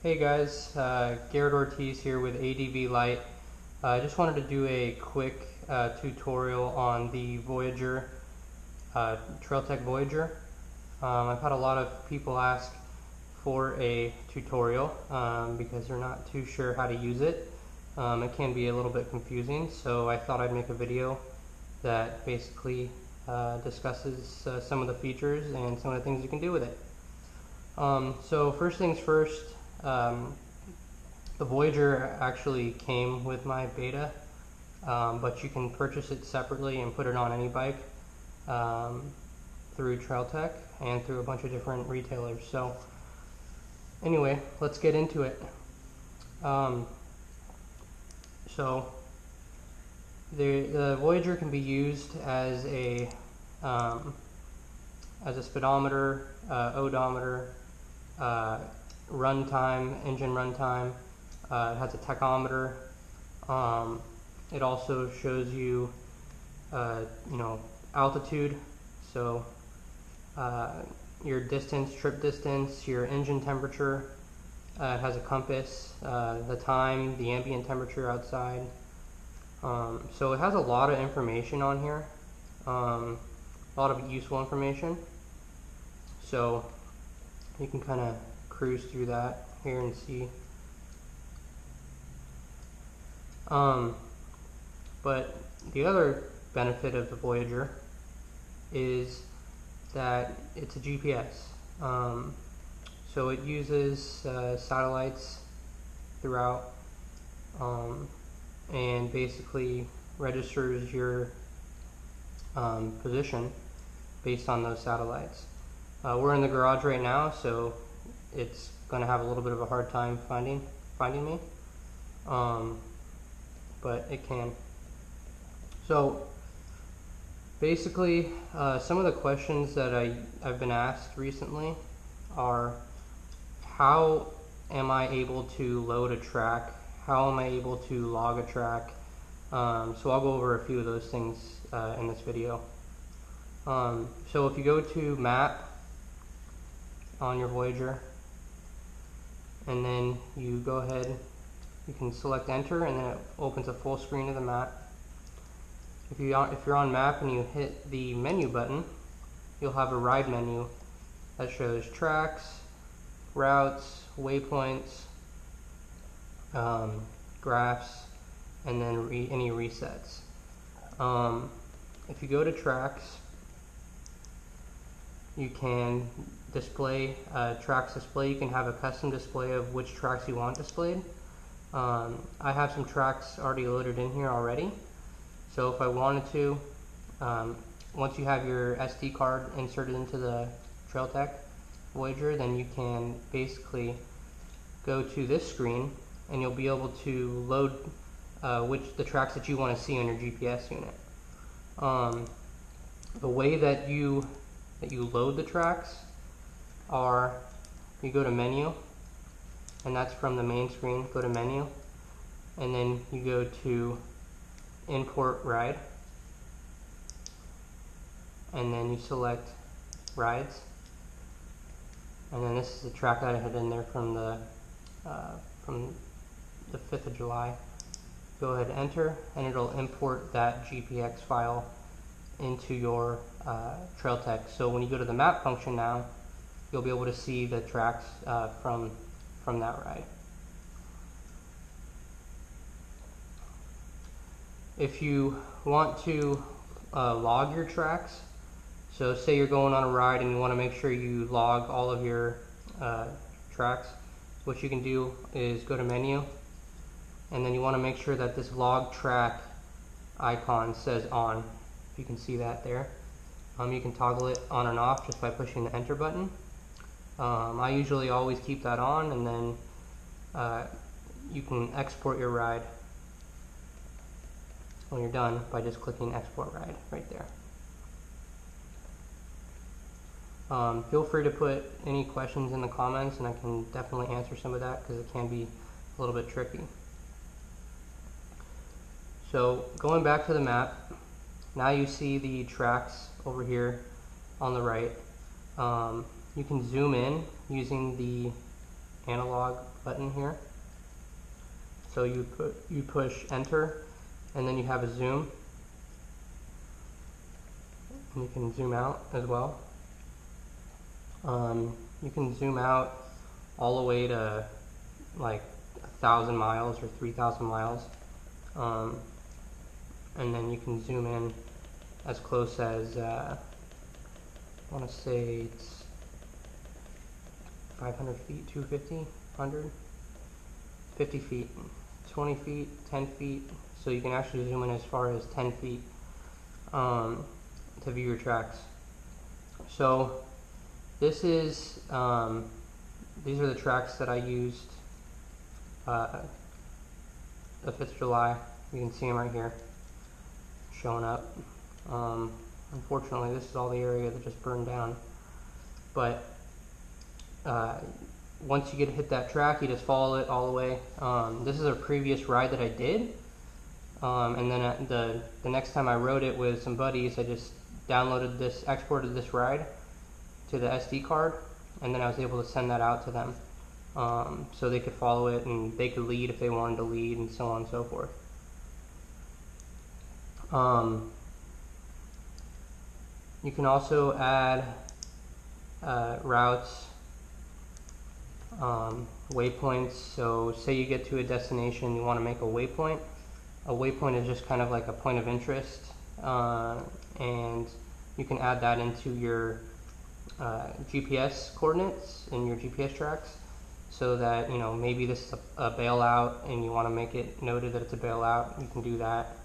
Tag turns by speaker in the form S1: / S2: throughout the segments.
S1: Hey guys, Garrett Ortiz here with ADV Lite. I just wanted to do a quick tutorial on the Voyager, Trail Tech Voyager. I've had a lot of people ask for a tutorial because they're not too sure how to use it. It can be a little bit confusing, so I thought I'd make a video that basically discusses some of the features and some of the things you can do with it. So first things first, the Voyager actually came with my beta, but you can purchase it separately and put it on any bike through Trail Tech and through a bunch of different retailers. So anyway, let's get into it. So the Voyager can be used as a speedometer, odometer, runtime, engine runtime. It has a tachometer. It also shows you, altitude. So your distance, trip distance, your engine temperature. It has a compass, the time, the ambient temperature outside. So it has a lot of information on here, a lot of useful information. So you can kind of cruise through that here and see. But the other benefit of the Voyager is that it's a GPS. So it uses satellites throughout and basically registers your position based on those satellites. We're in the garage right now, so it's going to have a little bit of a hard time finding me, but it can. So basically, some of the questions that I've been asked recently are, how am I able to load a track? How am I able to log a track? So I'll go over a few of those things in this video. So if you go to Map on your Voyager, and then you go ahead, you can select Enter, and then it opens a full screen of the map. If you're on Map and you hit the menu button, you'll have a ride menu that shows tracks, routes, waypoints, graphs, and then any resets. If you go to tracks, you can display tracks display. You can have a custom display of which tracks you want displayed. I have some tracks already loaded in here already. So if I wanted to, once you have your SD card inserted into the Trail Tech Voyager, then you can basically go to this screen and you'll be able to load the tracks that you want to see on your GPS unit. The way that you load the tracks are, you go to Menu, and that's from the main screen. Go to Menu, and then you go to Import Ride, and then you select Rides, and then this is the track that I had in there from the 5th of July. Go ahead and enter, and it'll import that GPX file into your Trail Tech. So when you go to the map function now, you'll be able to see the tracks from that ride. If you want to log your tracks, so say you're going on a ride and you want to make sure you log all of your tracks, what you can do is go to Menu, and then you want to make sure that this log track icon says on. You can see that there. You can toggle it on and off just by pushing the enter button. I usually always keep that on, and then you can export your ride when you're done by just clicking export ride right there. Feel free to put any questions in the comments, and I can definitely answer some of that because it can be a little bit tricky. So going back to the map, now you see the tracks over here on the right. You can zoom in using the analog button here. So you push enter, and then you have a zoom, and you can zoom out as well. You can zoom out all the way to like 1,000 miles or 3,000 miles, and then you can zoom in as close as I want to say it's 500 feet, 250, 100, 50 feet, 20 feet, 10 feet, so you can actually zoom in as far as 10 feet to view your tracks. So this is these are the tracks that I used the 5th of July. You can see them right here showing up. Unfortunately, this is all the area that just burned down, but once you hit that track, you just follow it all the way. This is a previous ride that I did, and then the next time I rode it with some buddies, I just exported this ride to the SD card, and then I was able to send that out to them, so they could follow it and they could lead if they wanted to lead, and so on and so forth. You can also add routes, waypoints. So say you get to a destination, you want to make a waypoint. A waypoint is just kind of like a point of interest, and you can add that into your GPS coordinates in your GPS tracks, so that, you know, maybe this is a bailout and you want to make it noted that it's a bailout, you can do that.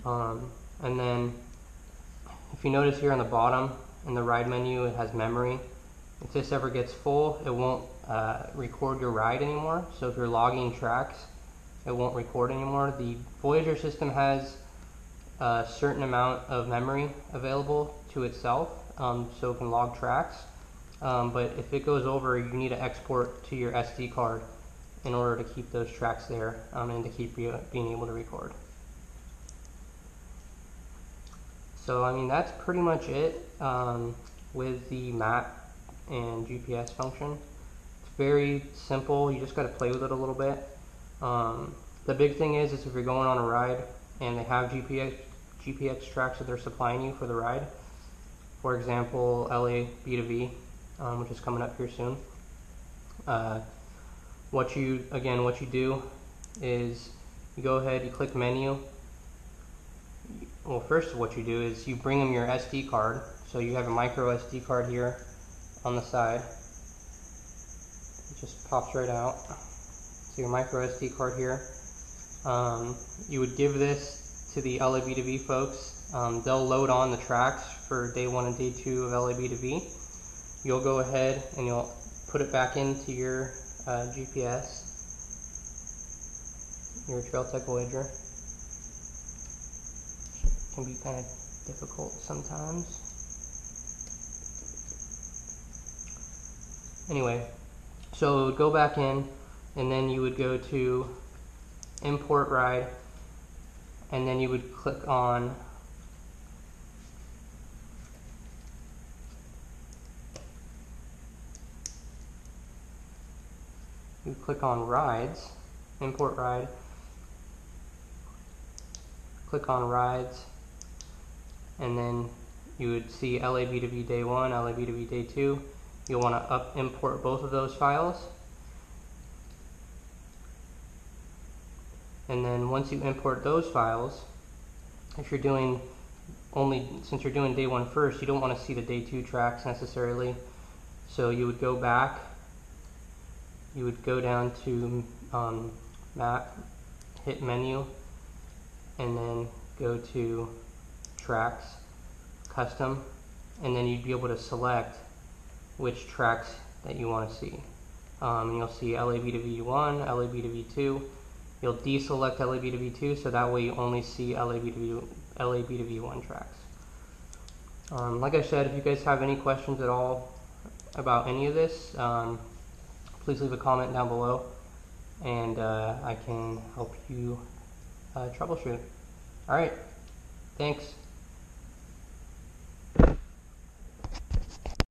S1: And then if you notice here on the bottom in the ride menu, it has memory. If this ever gets full, it won't record your ride anymore. So if you're logging tracks, it won't record anymore. The Voyager system has a certain amount of memory available to itself, so it can log tracks. But if it goes over, you need to export to your SD card in order to keep those tracks there, and to keep being able to record. So I mean, that's pretty much it with the map and GPS function. It's very simple. You just got to play with it a little bit. The big thing is if you're going on a ride and they have GPS tracks that they're supplying you for the ride. For example, LA B2V, which is coming up here soon. What you do is you go ahead, you click menu. Well, first what you do is you bring them your SD card. So you have a micro SD card here on the side. It just pops right out. So your micro SD card here. You would give this to the LA B2V folks. They'll load on the tracks for day 1 and day 2 of LA B2V. You'll go ahead and you'll put it back into your GPS, your Trail Tech Voyager. Can be kind of difficult sometimes. Anyway, so go back in, and then you would go to import ride, and then you would click on rides, import ride, click on rides, and then you would see LA B2V day 1, LA B2V day 2. You'll want to import both of those files. And then once you import those files, if you're doing since you're doing day 1 first, you don't want to see the day 2 tracks necessarily. So you would go back, you would go down to map, hit menu, and then go to tracks, custom, and then you'd be able to select which tracks that you want to see. And you'll see LA B2V1, LA B2V2. You'll deselect LA B2V2, so that way you only see LA B2V1 tracks. Like I said, if you guys have any questions at all about any of this, please leave a comment down below, and I can help you troubleshoot. Alright, thanks.